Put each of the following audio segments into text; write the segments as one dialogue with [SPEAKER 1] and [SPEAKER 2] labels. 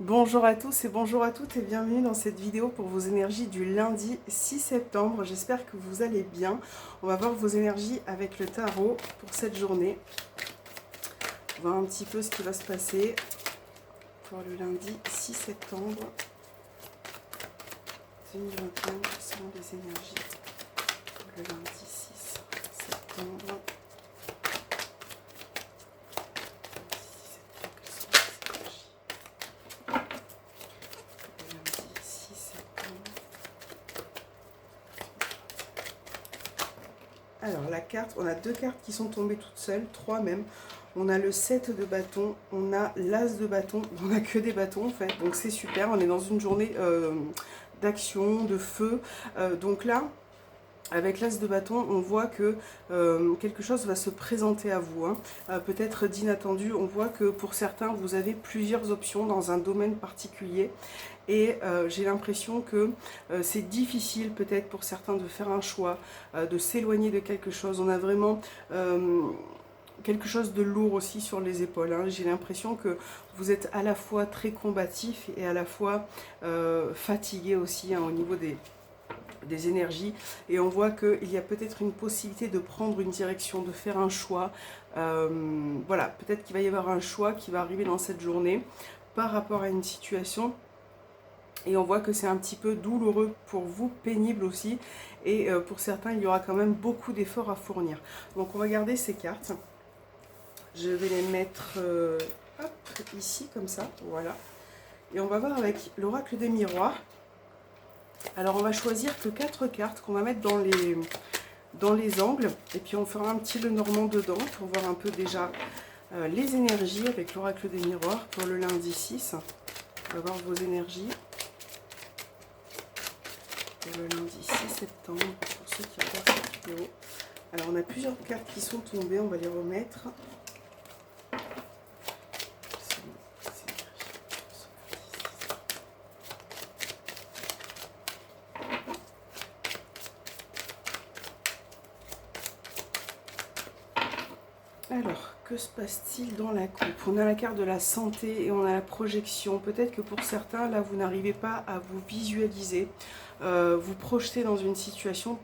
[SPEAKER 1] Bonjour à tous et bonjour à toutes et bienvenue dans cette vidéo pour vos énergies du lundi 6 septembre. J'espère que vous allez bien. On va voir vos énergies avec le tarot pour cette journée. On va voir un petit peu ce qui va se passer pour le lundi 6 septembre 2021. Quelles sont les énergies pour le lundi 6 septembre. Alors la carte, on a deux cartes qui sont tombées toutes seules, trois même. On a le 7 de bâton, on a l'as de bâton, on n'a que des bâtons en fait, donc c'est super. On est dans une journée d'action, de feu. Donc là, avec l'as de bâton, on voit que quelque chose va se présenter à vous, hein. Peut-être d'inattendu. On voit que pour certains, vous avez plusieurs options dans un domaine particulier. Et j'ai l'impression que c'est difficile peut-être pour certains de faire un choix, de s'éloigner de quelque chose. On a vraiment quelque chose de lourd aussi sur les épaules, hein. J'ai l'impression que vous êtes à la fois très combatif et à la fois fatigué aussi, hein, au niveau des énergies. Et on voit qu'il y a peut-être une possibilité de prendre une direction, de faire un choix. Voilà, peut-être qu'il va y avoir un choix qui va arriver dans cette journée par rapport à une situation. Et on voit que c'est un petit peu douloureux pour vous, pénible aussi. Et pour certains, il y aura quand même beaucoup d'efforts à fournir. Donc on va garder ces cartes. Je vais les mettre hop, ici, comme ça. Voilà. Et on va voir avec l'oracle des miroirs. Alors on va choisir que 4 cartes qu'on va mettre dans les angles. Et puis on fera un petit Lenormand dedans pour voir un peu déjà les énergies avec l'oracle des miroirs pour le lundi 6. On va voir vos énergies. Le lundi 6 septembre pour ceux qui regardent cette vidéo. Alors on a plusieurs cartes qui sont tombées, on va les remettre. Alors, que se passe-t-il dans la coupe? On a la carte de la santé et on a la projection. Peut-être que pour certains, là, vous n'arrivez pas à vous visualiser, vous projeter dans une situation.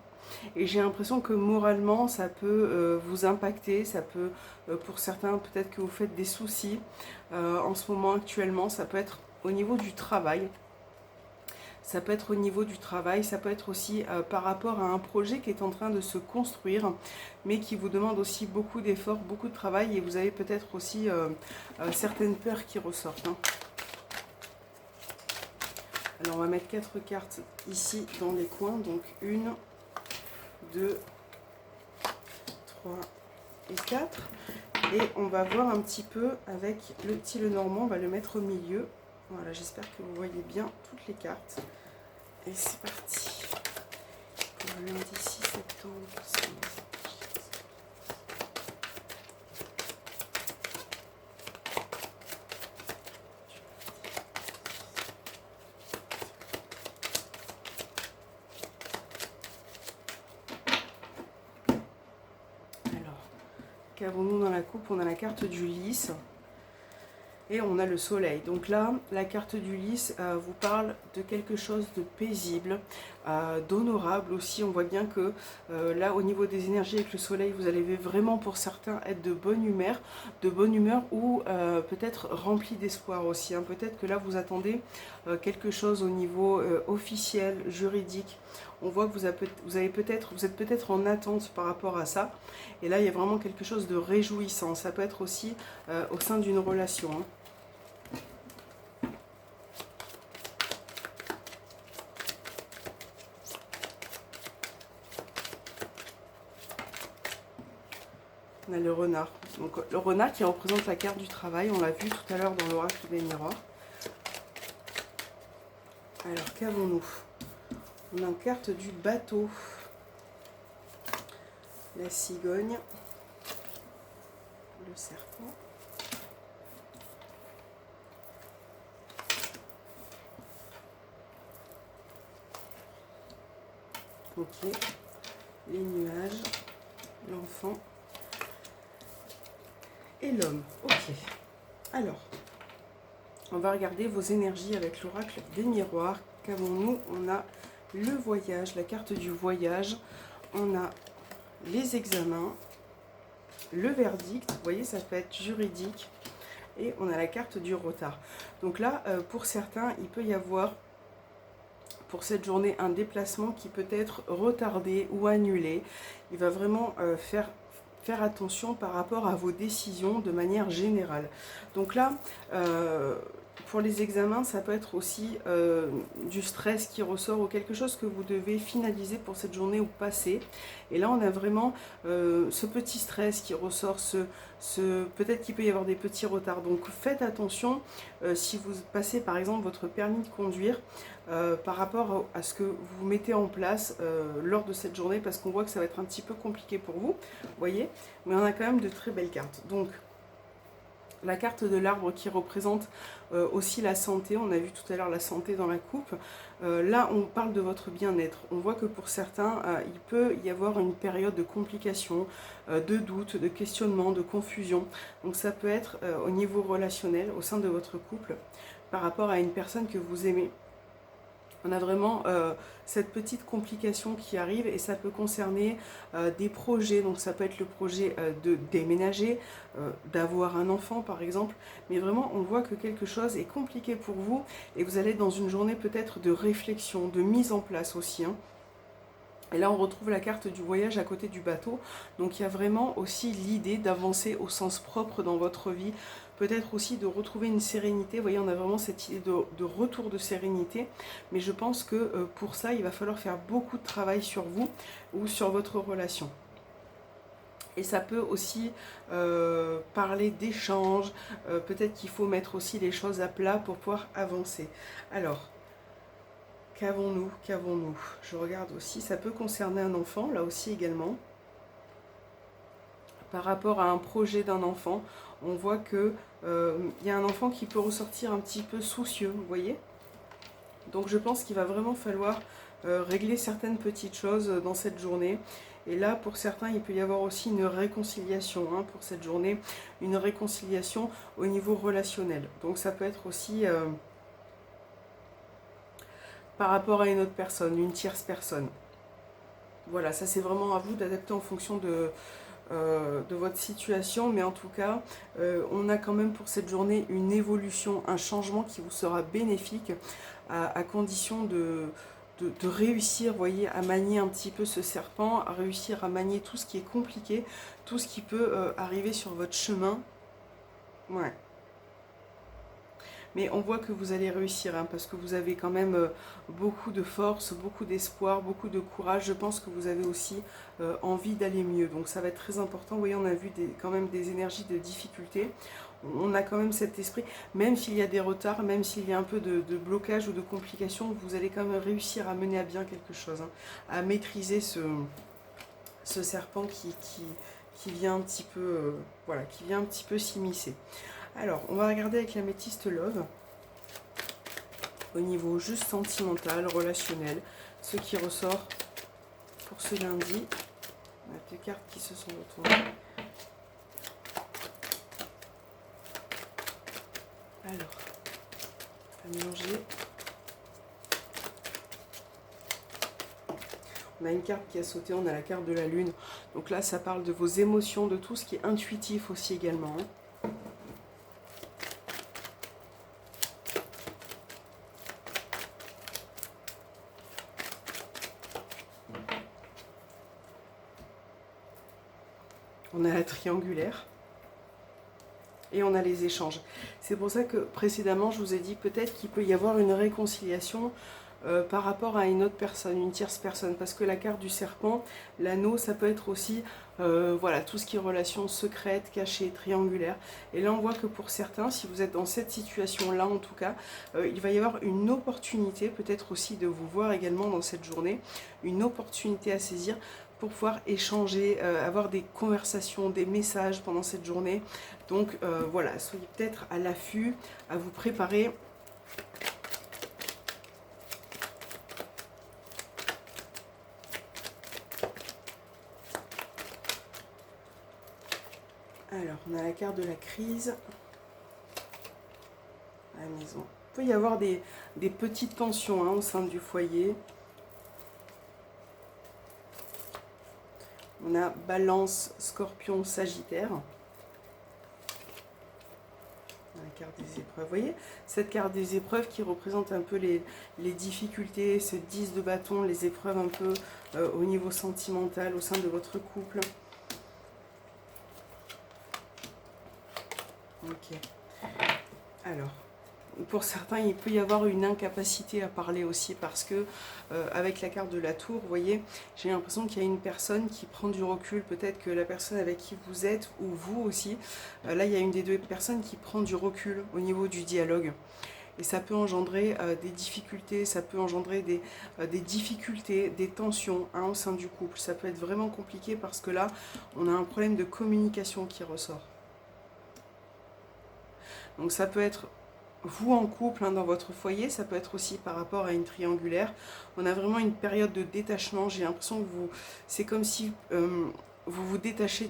[SPEAKER 1] Et j'ai l'impression que moralement, ça peut vous impacter. Ça peut, pour certains, peut-être que vous faites des soucis en ce moment actuellement. Ça peut être au niveau du travail. Ça peut être au niveau du travail, ça peut être aussi par rapport à un projet qui est en train de se construire, mais qui vous demande aussi beaucoup d'efforts, beaucoup de travail, et vous avez peut-être aussi certaines peurs qui ressortent, hein. Alors on va mettre 4 cartes ici dans les coins, donc 1, 2, 3 et 4. Et on va voir un petit peu avec le petit Lenormand, on va le mettre au milieu. Voilà, j'espère que vous voyez bien toutes les cartes. Et c'est parti. Pour le lundi 6 septembre. Alors, qu'avons-nous dans la coupe? On a la carte du lys. Et on a le soleil. Donc là, la carte du lys vous parle de quelque chose de paisible, d'honorable aussi. On voit bien que là, au niveau des énergies avec le soleil, vous allez vraiment pour certains être de bonne humeur ou peut-être rempli d'espoir aussi, hein. Peut-être que là, vous attendez quelque chose au niveau officiel, juridique. On voit que vous êtes peut-être en attente par rapport à ça. Et là, il y a vraiment quelque chose de réjouissant. Ça peut être aussi au sein d'une relation, hein. On a le renard. Donc le renard qui représente la carte du travail. On l'a vu tout à l'heure dans l'oracle des miroirs. Alors qu'avons-nous? On a une carte du bateau. La cigogne. Le serpent. Ok. Les nuages. L'enfant. Et l'homme. Ok. Alors, On va regarder vos énergies avec l'oracle des miroirs. Qu'avons-nous? On a le voyage, la carte du voyage. On a les examens, le verdict. Vous voyez, ça peut être juridique. Et on a la carte du retard. Donc là, pour certains, il peut y avoir pour cette journée un déplacement qui peut être retardé ou annulé. Il va vraiment faire attention par rapport à vos décisions de manière générale. Donc là, pour les examens, ça peut être aussi du stress qui ressort ou quelque chose que vous devez finaliser pour cette journée ou passer. Et là, on a vraiment ce petit stress qui ressort, peut-être qu'il peut y avoir des petits retards. Donc faites attention si vous passez par exemple votre permis de conduire par rapport à ce que vous mettez en place lors de cette journée, parce qu'on voit que ça va être un petit peu compliqué pour vous, voyez, mais on a quand même de très belles cartes. Donc la carte de l'arbre qui représente aussi la santé, on a vu tout à l'heure la santé dans la coupe. Là, on parle de votre bien-être. On voit que pour certains, il peut y avoir une période de complications, de doutes, de questionnements, de confusion. Donc ça peut être au niveau relationnel, au sein de votre couple, par rapport à une personne que vous aimez. On a vraiment cette petite complication qui arrive et ça peut concerner des projets. Donc ça peut être le projet de déménager, d'avoir un enfant par exemple. Mais vraiment on voit que quelque chose est compliqué pour vous et vous allez dans une journée peut-être de réflexion, de mise en place aussi. Et là, on retrouve la carte du voyage à côté du bateau. Donc, il y a vraiment aussi l'idée d'avancer au sens propre dans votre vie. Peut-être aussi de retrouver une sérénité. Vous voyez, on a vraiment cette idée de retour de sérénité. Mais je pense que pour ça, il va falloir faire beaucoup de travail sur vous ou sur votre relation. Et ça peut aussi parler d'échanges. Peut-être qu'il faut mettre aussi les choses à plat pour pouvoir avancer. Alors, qu'avons-nous? Qu'avons-nous? Je regarde aussi, ça peut concerner un enfant, là aussi également. Par rapport à un projet d'un enfant, on voit que y a un enfant qui peut ressortir un petit peu soucieux, vous voyez? Donc je pense qu'il va vraiment falloir régler certaines petites choses dans cette journée. Et là, pour certains, il peut y avoir aussi une réconciliation pour cette journée, une réconciliation au niveau relationnel. Donc ça peut être aussi par rapport à une autre personne, une tierce personne. Voilà, ça c'est vraiment à vous d'adapter en fonction de votre situation, mais en tout cas, on a quand même pour cette journée une évolution, un changement qui vous sera bénéfique à condition de réussir, vous voyez, à manier un petit peu ce serpent, à réussir à manier tout ce qui est compliqué, tout ce qui peut arriver sur votre chemin. Ouais. Mais on voit que vous allez réussir, parce que vous avez quand même beaucoup de force, beaucoup d'espoir, beaucoup de courage. Je pense que vous avez aussi envie d'aller mieux. Donc ça va être très important. Vous voyez, on a vu quand même des énergies de difficulté. On a quand même cet esprit, même s'il y a des retards, même s'il y a un peu de blocage ou de complications, vous allez quand même réussir à mener à bien quelque chose, à maîtriser ce serpent qui vient un petit peu, voilà, qui vient un petit peu s'immiscer. Alors, on va regarder avec l'améthyste Love, au niveau juste sentimental, relationnel, ce qui ressort pour ce lundi. On a deux cartes qui se sont retournées. Alors, à mélanger. On a une carte qui a sauté, on a la carte de la lune. Donc là, ça parle de vos émotions, de tout ce qui est intuitif aussi également. On a la triangulaire et on a les échanges. C'est pour ça que précédemment, je vous ai dit peut-être qu'il peut y avoir une réconciliation par rapport à une autre personne, une tierce personne. Parce que la carte du serpent, l'anneau, ça peut être aussi voilà, tout ce qui est relations secrètes, cachées, triangulaires. Et là, on voit que pour certains, si vous êtes dans cette situation-là en tout cas, il va y avoir une opportunité, peut-être aussi de vous voir également dans cette journée, une opportunité à saisir pour pouvoir échanger, avoir des conversations, des messages pendant cette journée. Donc voilà, soyez peut-être à l'affût, à vous préparer. Alors, on a la carte de la crise. la maison. Il peut y avoir des petites tensions hein, au sein du foyer. On a Balance, Scorpion, Sagittaire. La carte des épreuves. Vous voyez, cette carte des épreuves qui représente un peu les difficultés, ce 10 de bâton, les épreuves un peu au niveau sentimental, au sein de votre couple. Ok. Alors, pour certains, il peut y avoir une incapacité à parler aussi parce que, avec la carte de la tour, vous voyez, j'ai l'impression qu'il y a une personne qui prend du recul. Peut-être que la personne avec qui vous êtes, ou vous aussi, là, il y a une des deux personnes qui prend du recul au niveau du dialogue. Et ça peut engendrer des difficultés, ça peut engendrer des difficultés, des tensions hein, au sein du couple. Ça peut être vraiment compliqué parce que là, on a un problème de communication qui ressort. Donc ça peut être vous en couple hein, dans votre foyer, ça peut être aussi par rapport à une triangulaire. On a vraiment une période de détachement. J'ai l'impression que c'est comme si vous vous détachez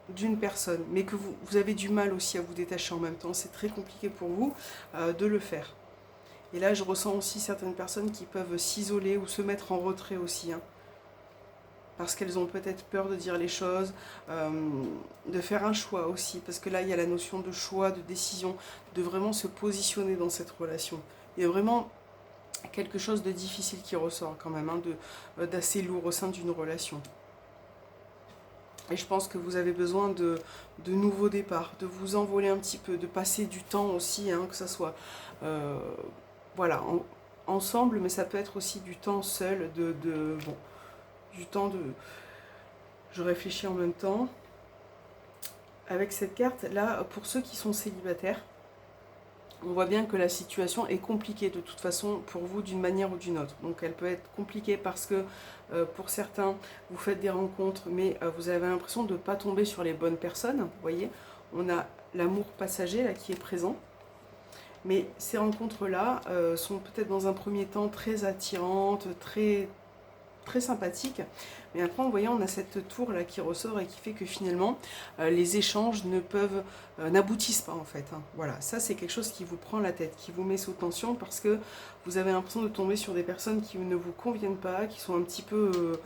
[SPEAKER 1] d'une personne, mais que vous avez du mal aussi à vous détacher en même temps. C'est très compliqué pour vous de le faire. Et là, je ressens aussi certaines personnes qui peuvent s'isoler ou se mettre en retrait aussi. Hein, parce qu'elles ont peut-être peur de dire les choses, de faire un choix aussi, parce que là il y a la notion de choix, de décision, de vraiment se positionner dans cette relation. Il y a vraiment quelque chose de difficile qui ressort quand même, hein, d'assez lourd au sein d'une relation. Et je pense que vous avez besoin de nouveaux départs, de vous envoler un petit peu, de passer du temps aussi, hein, que ça soit voilà, ensemble, mais ça peut être aussi du temps seul, bon, du temps de... Je réfléchis en même temps. Avec cette carte, là, pour ceux qui sont célibataires, on voit bien que la situation est compliquée de toute façon pour vous d'une manière ou d'une autre. Donc elle peut être compliquée parce que pour certains, vous faites des rencontres, mais vous avez l'impression de ne pas tomber sur les bonnes personnes. Vous voyez, on a l'amour passager là qui est présent. Mais ces rencontres-là sont peut-être dans un premier temps très attirantes, très sympathique, mais après, vous voyez, on a cette tour là qui ressort et qui fait que finalement les échanges n'aboutissent pas en fait. Hein. Voilà, ça c'est quelque chose qui vous prend la tête, qui vous met sous tension parce que vous avez l'impression de tomber sur des personnes qui ne vous conviennent pas, qui sont un petit peu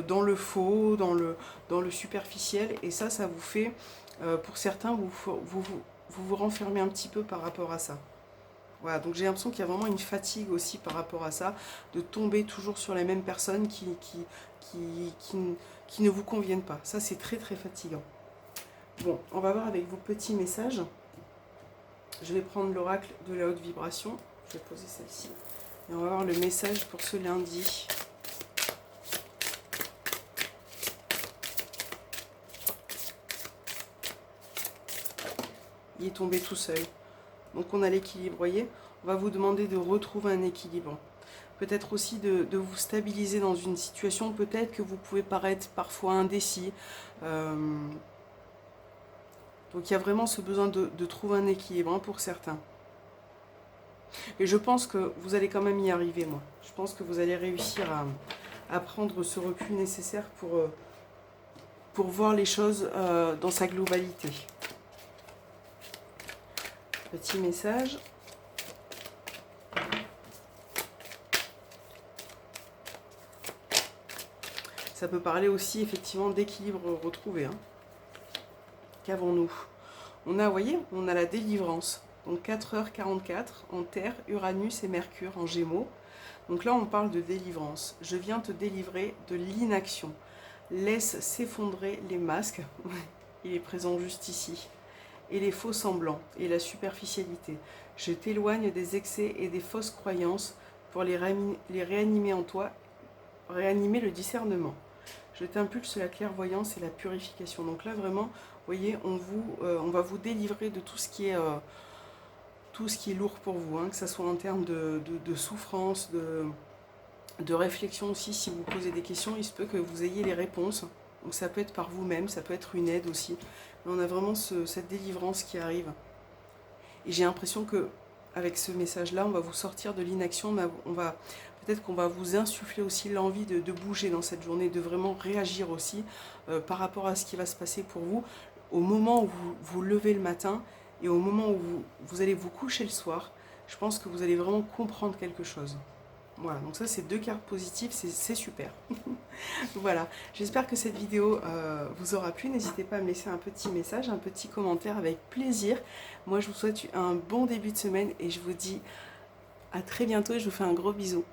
[SPEAKER 1] dans le faux, dans le superficiel, et ça vous fait, pour certains, vous renfermez un petit peu par rapport à ça. Voilà, donc j'ai l'impression qu'il y a vraiment une fatigue aussi par rapport à ça, de tomber toujours sur les mêmes personnes qui ne vous conviennent pas. Ça, c'est très très fatigant. Bon, on va voir avec vos petits messages. Je vais prendre l'oracle de la haute vibration. Je vais poser celle-ci. Et on va voir le message pour ce lundi. Il est tombé tout seul. Donc on a l'équilibre, vous voyez. On va vous demander de retrouver un équilibre. Peut-être aussi de vous stabiliser dans une situation. Peut-être que vous pouvez paraître parfois indécis. Donc il y a vraiment ce besoin de trouver un équilibre hein, pour certains. Et je pense que vous allez quand même y arriver, moi. Je pense que vous allez réussir à prendre ce recul nécessaire pour voir les choses dans sa globalité. Petit message. Ça peut parler aussi effectivement d'équilibre retrouvé. Hein. Qu'avons-nous? On a, vous voyez, on a la délivrance. Donc 4h44 en Terre, Uranus et Mercure en Gémeaux. Donc là on parle de délivrance. Je viens te délivrer de l'inaction. Laisse s'effondrer les masques. Il est présent juste ici. Et les faux semblants et la superficialité. Je t'éloigne des excès et des fausses croyances pour les réanimer en toi, réanimer le discernement. Je t'impulse la clairvoyance et la purification. Donc là vraiment, vous voyez, on va vous délivrer de tout ce qui est lourd pour vous, hein, que ce soit en termes de souffrance, de réflexion aussi. Si vous posez des questions, il se peut que vous ayez les réponses. Donc ça peut être par vous-même, ça peut être une aide aussi. Mais on a vraiment cette délivrance qui arrive. Et j'ai l'impression que avec ce message-là, on va vous sortir de l'inaction. Peut-être qu'on va vous insuffler aussi l'envie de bouger dans cette journée, de vraiment réagir aussi par rapport à ce qui va se passer pour vous. Au moment où vous levez le matin, et au moment où vous allez vous coucher le soir, je pense que vous allez vraiment comprendre quelque chose. Voilà, donc ça c'est 2 cartes positives, c'est super. Voilà, j'espère que cette vidéo vous aura plu. N'hésitez pas à me laisser un petit message, un petit commentaire avec plaisir. Moi je vous souhaite un bon début de semaine et je vous dis à très bientôt et je vous fais un gros bisou.